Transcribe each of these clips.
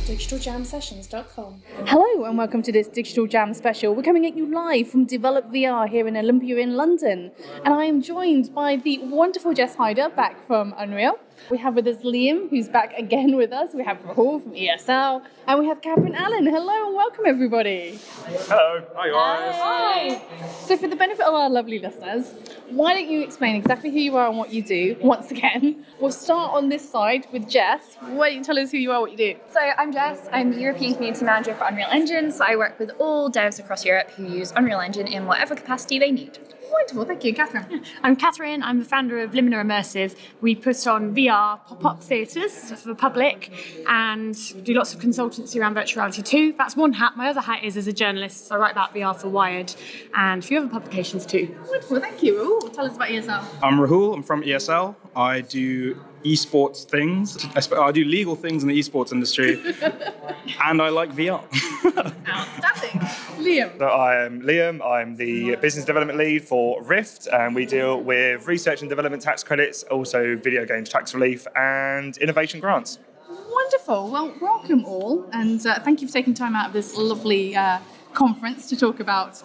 digitaljamsessions.com. Hello and welcome to this Digital Jam special. We're coming at you live from Develop VR here in Olympia in London. And I am joined by the wonderful Jess Hyder back from Unreal. We have with us Liam, who's back again with us. We have Rahul from ESL. And we have Catherine Allen. Hello and welcome everybody. Hello. Hi guys. Hi. So for the benefit of our lovely listeners, why don't you explain exactly who you are and what you do once again. We'll start on this side with Jess. Why don't you tell us who you are, what you do? So I'm Jess, I'm the European Community Manager for Unreal Engine, so I work with all devs across Europe who use Unreal Engine in whatever capacity they need. Wonderful, thank you. Catherine. I'm Catherine, I'm the founder of Limina Immersive. We put on VR pop-up theatres for the public and do lots of consultancy around virtual reality too. That's one hat. My other hat is as a journalist, so I write about VR for Wired and a few other publications too. Wonderful, thank you. Rahul, tell us about ESL. I'm Rahul. I'm from ESL. I do esports things. I do legal things in the esports industry, and I like VR. Outstanding. Liam. So I am Liam. I'm the business development lead for Rift, and we deal with research and development tax credits, also video games tax relief, and innovation grants. Wonderful. Well, welcome all, and thank you for taking time out of this lovely conference to talk about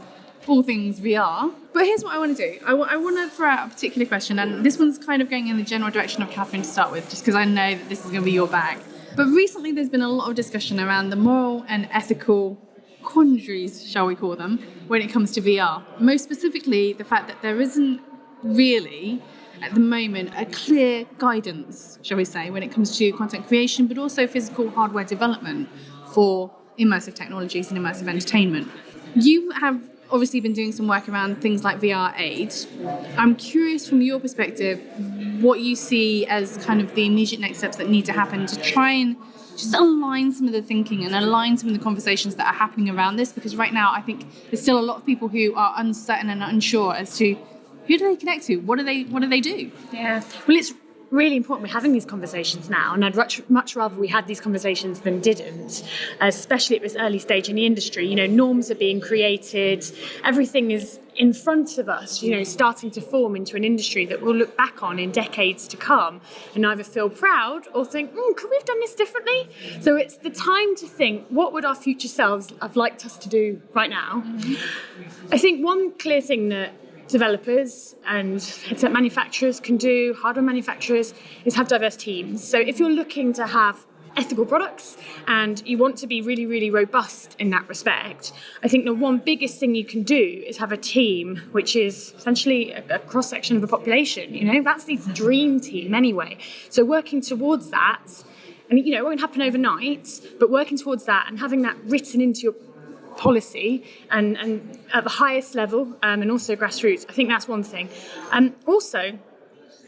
all things VR. But here's what I want to do. I want to throw out a particular question, and this one's kind of going in the general direction of Catherine to start with, just because I know that this is going to be your bag. But recently there's been a lot of discussion around the moral and ethical quandaries, shall we call them, when it comes to VR. Most specifically, the fact that there isn't really, at the moment, a clear guidance, shall we say, when it comes to content creation, but also physical hardware development for immersive technologies and immersive entertainment. You have obviously been doing some work around things like VR Aid. I'm curious from your perspective what you see as kind of the immediate next steps that need to happen to try and just align some of the thinking and align some of the conversations that are happening around this, because right now I think there's still a lot of people who are uncertain and unsure as to who do they connect to, what do they do? Yeah, well, it's really important we're having these conversations now, and I'd much rather we had these conversations than didn't, especially at this early stage in the industry. You know, norms are being created, everything is in front of us, you know, starting to form into an industry that we'll look back on in decades to come and either feel proud or think, could we have done this differently? So it's the time to think, what would our future selves have liked us to do right now? I think one clear thing that developers and headset manufacturers can do, hardware manufacturers, is have diverse teams. So if you're looking to have ethical products and you want to be really, really robust in that respect, I think the one biggest thing you can do is have a team which is essentially a cross-section of the population. You know, that's the dream team anyway. So working towards that, and you know, it won't happen overnight, but working towards that and having that written into your policy and at the highest level and also grassroots, I think that's one thing. Also,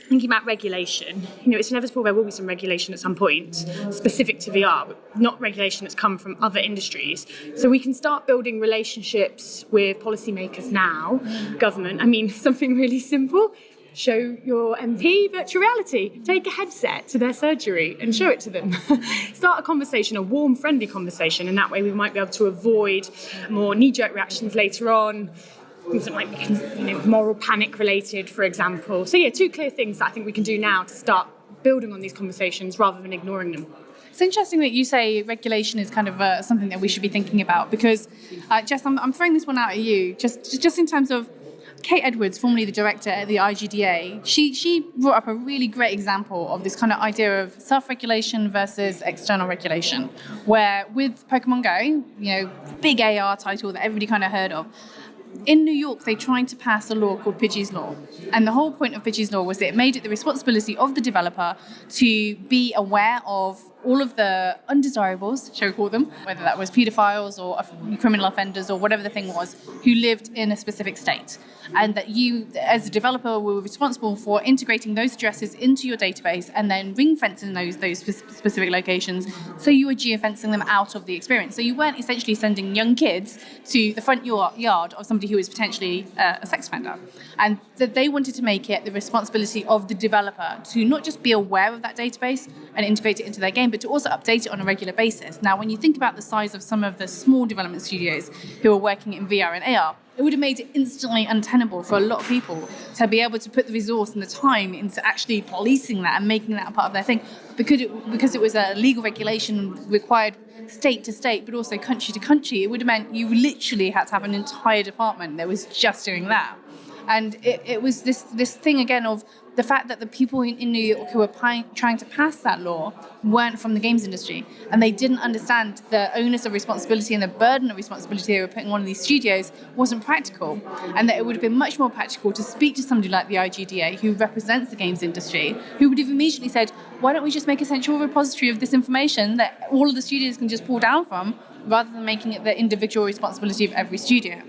thinking about regulation, you know, it's inevitable there will be some regulation at some point specific to VR, but not regulation that's come from other industries. So we can start building relationships with policymakers now, government. I mean, something really simple. Show your MP virtual reality. Take a headset to their surgery and show it to them. Start a conversation, a warm, friendly conversation, and that way we might be able to avoid more knee-jerk reactions later on, things that might be, you know, moral panic related, for example. So yeah, two clear things that I think we can do now to start building on these conversations rather than ignoring them. It's interesting that you say regulation is kind of something that we should be thinking about, because Jess, I'm throwing this one out at you, just in terms of Kate Edwards, formerly the director at the IGDA, she brought up a really great example of this kind of idea of self-regulation versus external regulation, where with Pokemon Go, you know, big AR title that everybody kind of heard of, in New York, they tried to pass a law called Pidgey's Law. And the whole point of Pidgey's Law was that it made it the responsibility of the developer to be aware of all of the undesirables, shall we call them, whether that was paedophiles or criminal offenders or whatever the thing was, who lived in a specific state. And that you, as a developer, were responsible for integrating those addresses into your database and then ring-fencing those specific locations, so you were geofencing them out of the experience. So you weren't essentially sending young kids to the front yard of somebody who was potentially a sex offender. And that they wanted to make it the responsibility of the developer to not just be aware of that database and integrate it into their game, but to also update it on a regular basis. Now, when you think about the size of some of the small development studios who are working in VR and AR, it would have made it instantly untenable for a lot of people to be able to put the resource and the time into actually policing that and making that a part of their thing. Because it was a legal regulation required state to state, but also country to country, it would have meant you literally had to have an entire department that was just doing that. And it was this thing again of the fact that the people in New York who were trying to pass that law weren't from the games industry, and they didn't understand the onus of responsibility and the burden of responsibility they were putting on these studios wasn't practical, and that it would have been much more practical to speak to somebody like the IGDA who represents the games industry, who would have immediately said, why don't we just make a central repository of this information that all of the studios can just pull down from, rather than making it the individual responsibility of every studio.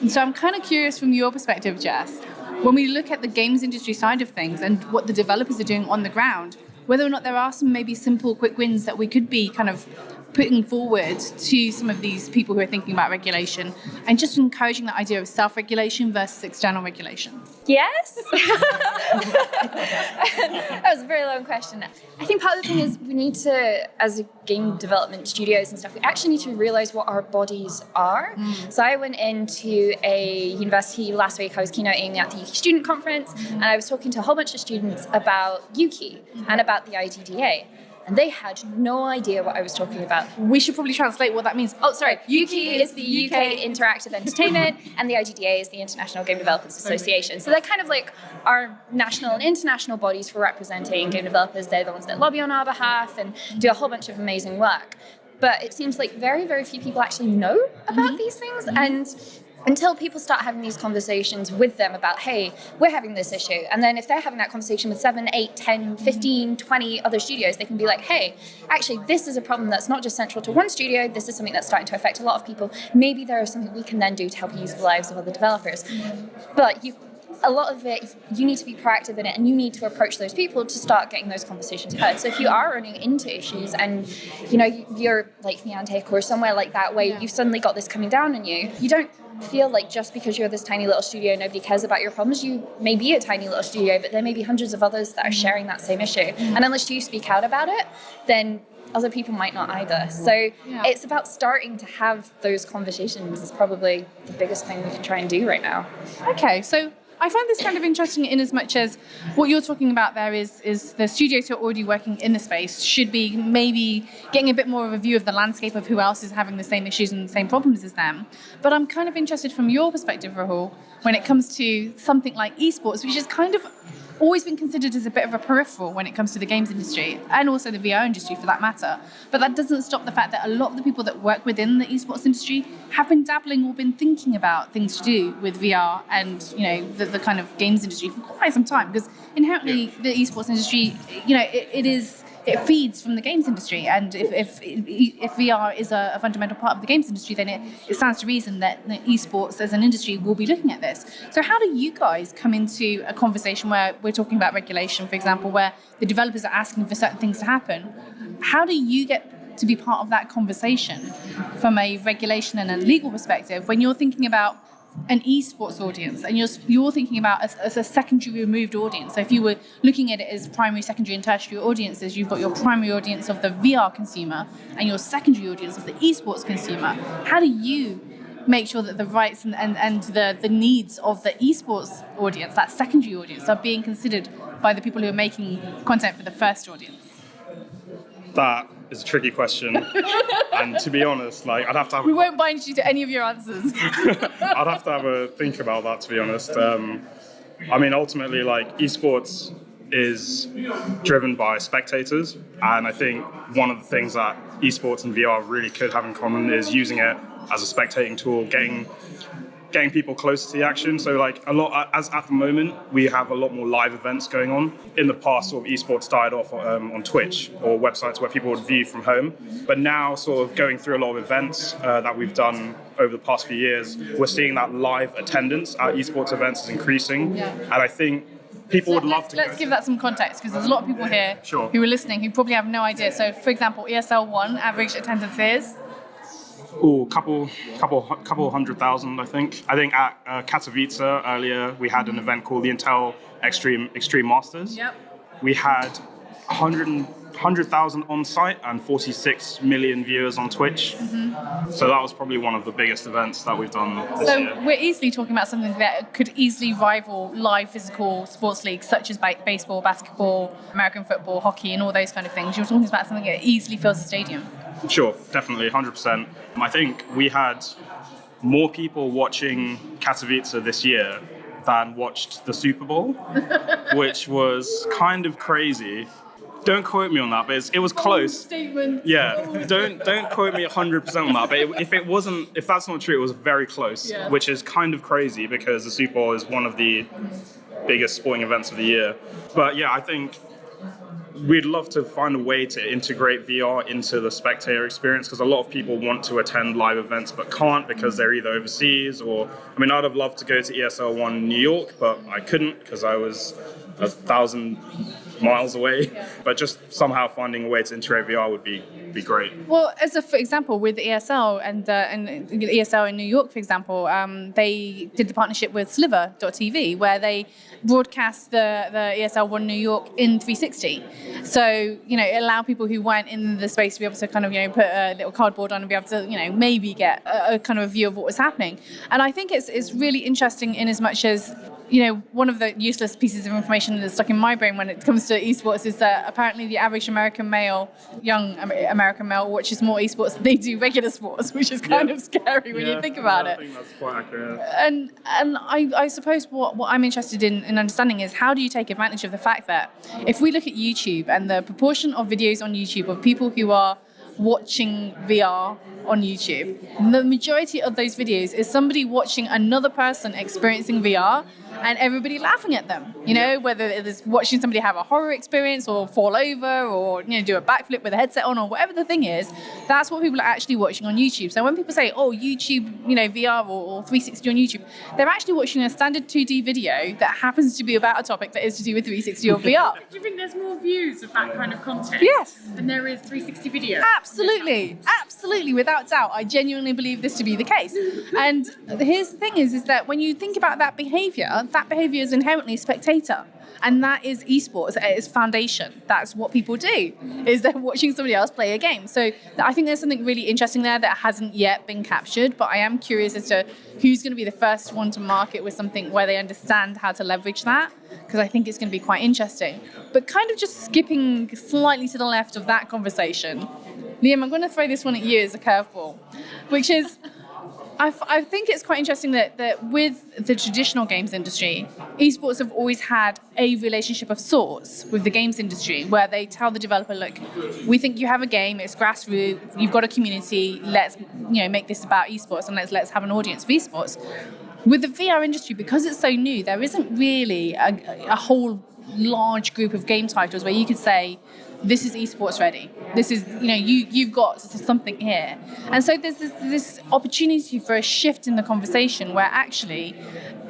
And so I'm kind of curious from your perspective, Jess, when we look at the games industry side of things and what the developers are doing on the ground, whether or not there are some maybe simple, quick wins that we could be kind of putting forward to some of these people who are thinking about regulation, and just encouraging the idea of self-regulation versus external regulation. Yes? That was a very long question. I think part of the thing is we need to, as a game development studios and stuff, we actually need to realize what our bodies are. So I went into a university last week. I was keynoting at the student conference, and I was talking to a whole bunch of students about UKI and about the IDDA. And they had no idea what I was talking about. We should probably translate what that means. Oh, sorry. UKI is the UK Interactive Entertainment, and the IGDA is the International Game Developers Association. So they're kind of like our national and international bodies for representing game developers. They're the ones that lobby on our behalf and do a whole bunch of amazing work. But it seems like very, very few people actually know about these things. And until people start having these conversations with them about, hey, we're having this issue. And then if they're having that conversation with 7, 8, 10, 15, 20 other studios, they can be like, hey, actually, this is a problem that's not just central to one studio. This is something that's starting to affect a lot of people. Maybe there is something we can then do to help ease the lives of other developers. But a lot of it, you need to be proactive in it, and you need to approach those people to start getting those conversations heard. So if you are running into issues and you're like Niantic or somewhere like that where you've suddenly got this coming down on you, you don't feel like just because you're this tiny little studio nobody cares about your problems. You may be a tiny little studio, but there may be hundreds of others that are sharing that same issue. And unless you speak out about it, then other people might not either. So it's about starting to have those conversations is probably the biggest thing we can try and do right now. Okay, so I find this kind of interesting in as much as what you're talking about there is the studios who are already working in the space should be maybe getting a bit more of a view of the landscape of who else is having the same issues and the same problems as them. But I'm kind of interested from your perspective, Rahul, when it comes to something like esports, which is kind of always been considered as a bit of a peripheral when it comes to the games industry, and also the VR industry for that matter. But that doesn't stop the fact that a lot of the people that work within the esports industry have been dabbling or been thinking about things to do with VR and the kind of games industry for quite some time, because inherently the esports industry, it feeds from the games industry, and if VR is a fundamental part of the games industry, then it stands to reason that esports as an industry will be looking at this. So how do you guys come into a conversation where we're talking about regulation, for example, where the developers are asking for certain things to happen? How do you get to be part of that conversation from a regulation and a legal perspective when you're thinking about an esports audience and you're thinking about as a secondary removed audience? So if you were looking at it as primary, secondary and tertiary audiences, you've got your primary audience of the VR consumer and your secondary audience of the esports consumer. How do you make sure that the rights and the needs of the esports audience, that secondary audience, are being considered by the people who are making content for the first audience? That is a tricky question. And to be honest, I'd have to have... We won't bind you to any of your answers. I'd have to have a think about that, to be honest. Ultimately, esports is driven by spectators. And I think one of the things that esports and VR really could have in common is using it as a spectating tool, getting people closer to the action. So as at the moment, we have a lot more live events going on. In the past, sort of esports started off on Twitch or websites where people would view from home. But now sort of going through a lot of events that we've done over the past few years, we're seeing that live attendance at esports events is increasing. Yeah. And I think people would love to... Let's give that some context, because there's a lot of people here who are listening who probably have no idea. So, for example, ESL 1 average attendance is... couple 100,000, I think. I think at Katowice earlier, we had an event called the Intel Extreme Masters. Yep. We had 100,000 on site and 46 million viewers on Twitch. So that was probably one of the biggest events that we've done this year. So we're easily talking about something that could easily rival live physical sports leagues such as baseball, basketball, American football, hockey, and all those kind of things. You're talking about something that easily fills a stadium. Sure, definitely, 100%. I think we had more people watching Katowice this year than watched the Super Bowl, which was kind of crazy. Don't quote me on that, but it was close. Statement. Yeah, don't quote me 100% on that. But if that's not true, it was very close, which is kind of crazy because the Super Bowl is one of the biggest sporting events of the year. But yeah, I think we'd love to find a way to integrate VR into the spectator experience because a lot of people want to attend live events but can't because they're either overseas or, I mean, I'd have loved to go to ESL One in New York, but I couldn't because I was 1,000 miles away. But just somehow finding a way to integrate VR would be great. Well, for example, with the ESL and ESL in New York, for example, they did the partnership with Sliver.tv where they broadcast the ESL One New York in 360. So, it allowed people who weren't in the space to be able to kind of, put a little cardboard on and be able to, maybe get a kind of a view of what was happening. And I think it's really interesting in as much as, one of the useless pieces of information that's stuck in my brain when it comes to esports is that apparently the average American male, young American male, watches more esports than they do regular sports, which is kind of scary when you think about it. I think that's quite accurate. And I suppose what I'm interested in understanding is how do you take advantage of the fact that if we look at YouTube and the proportion of videos on YouTube of people who are watching VR on YouTube, the majority of those videos is somebody watching another person experiencing VR and everybody laughing at them, whether it is watching somebody have a horror experience or fall over or, do a backflip with a headset on or whatever the thing is, that's what people are actually watching on YouTube. So when people say, oh, YouTube, VR or 360 on YouTube, they're actually watching a standard 2D video that happens to be about a topic that is to do with 360 or VR. Do you think there's more views of that kind of content? Yes. Than there is 360 video? Absolutely, without doubt. I genuinely believe this to be the case. And here's the thing is that when you think about that behavior is inherently spectator. And that is esports at its foundation. That's what people do, is they're watching somebody else play a game. So I think there's something really interesting there that hasn't yet been captured, but I am curious as to who's going to be the first one to market with something where they understand how to leverage that, because I think it's going to be quite interesting. But kind of just skipping slightly to the left of that conversation, Liam, I'm going to throw this one at you as a curveball, which is, I think it's quite interesting that with the traditional games industry, esports have always had a relationship of sorts with the games industry where they tell the developer, look, we think you have a game, it's grassroots, you've got a community, let's make this about esports and let's have an audience for esports. With the VR industry, because it's so new, there isn't really a whole large group of game titles where you could say, this is esports ready. This is, you've got something here. And so there's this opportunity for a shift in the conversation where actually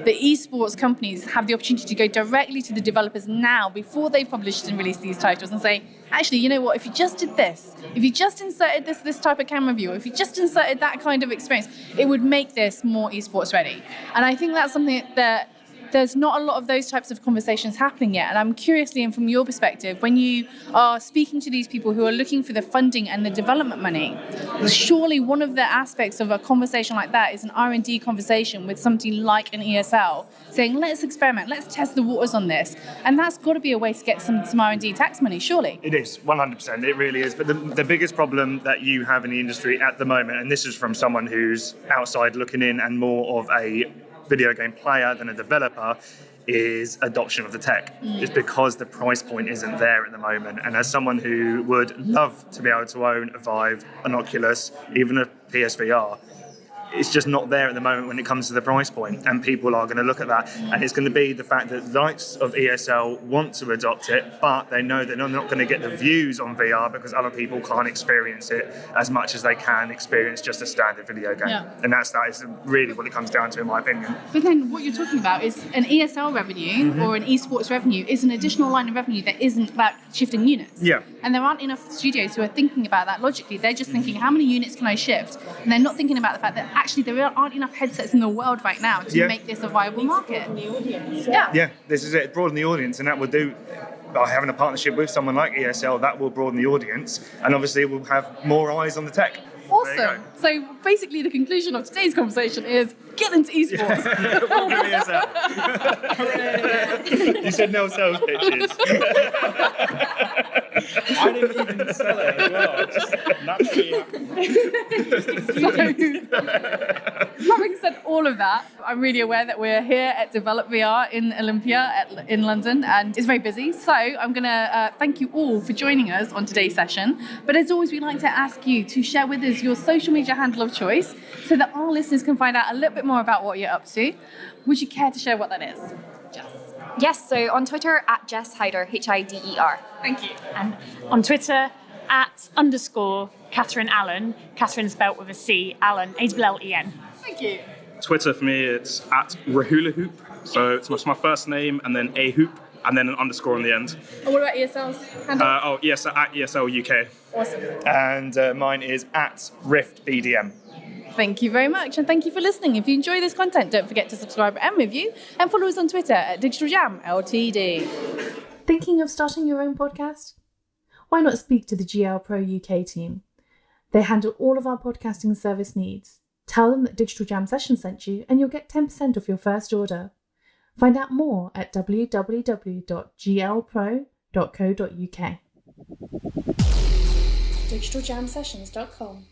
the esports companies have the opportunity to go directly to the developers now before they've published and released these titles and say, actually, you know what, if you just did this, if you just inserted this type of camera view, if you just inserted that kind of experience, it would make this more esports ready. And I think that's something that there's not a lot of those types of conversations happening yet. And I'm curious, Liam, from your perspective, when you are speaking to these people who are looking for the funding and the development money, surely one of the aspects of a conversation like that is an R&D conversation with something like an ESL, saying, let's experiment, let's test the waters on this. And that's got to be a way to get some R&D tax money, surely. It is, 100%, it really is. But the biggest problem that you have in the industry at the moment, and this is from someone who's outside looking in and more of a video game player than a developer, is adoption of the tech. It's because the price point isn't there at the moment. And as someone who would love to be able to own a Vive, an Oculus, even a PSVR, it's just not there at the moment when it comes to the price point, and people are going to look at that, and it's going to be the fact that the likes of ESL want to adopt it, but they know they're not going to get the views on VR because other people can't experience it as much as they can experience just a standard video game. And that is really what it comes down to, in my opinion. But then what you're talking about is an ESL revenue or an esports revenue is an additional line of revenue that isn't about shifting units. And there aren't enough studios who are thinking about that logically. They're just thinking, how many units can I shift? And they're not thinking about the fact that actually there aren't enough headsets in the world right now to make this a viable market. Yeah, this is it. Broaden the audience, and that will do. by having a partnership with someone like ESL, that will broaden the audience, and obviously we'll have more eyes on the tech. Awesome. So basically the conclusion of today's conversation is get into esports. You said no sales pitches. I didn't even sell it as well. It just naturally happened. So, having said all of that, I'm really aware that we're here at Develop VR in Olympia in London, and it's very busy. So I'm going to thank you all for joining us on today's session. But as always, we'd like to ask you to share with us your social media handle of choice so that our listeners can find out a little bit more about what you're up to. Would you care to share what that is, Jess? Yes, so on Twitter at Jess Hyder, Hider. Thank you. And on Twitter @_Catherine Allen. Catherine spelt with a C, Allen, ALLEN. Thank you. Twitter for me, it's @rahulahoop. So it's my first name and then a hoop and then an underscore on the end. And what about ESL's handle? Yes, @ESL UK. Awesome. And mine is @RiftBDM. Thank you very much, and thank you for listening. If you enjoy this content, don't forget to subscribe and review, and follow us on Twitter at Digital Jam Ltd. Thinking of starting your own podcast? Why not speak to the GL Pro UK team? They handle all of our podcasting service needs. Tell them that Digital Jam Session sent you, and you'll get 10% off your first order. Find out more at www.glpro.co.uk. DigitalJamSessions.com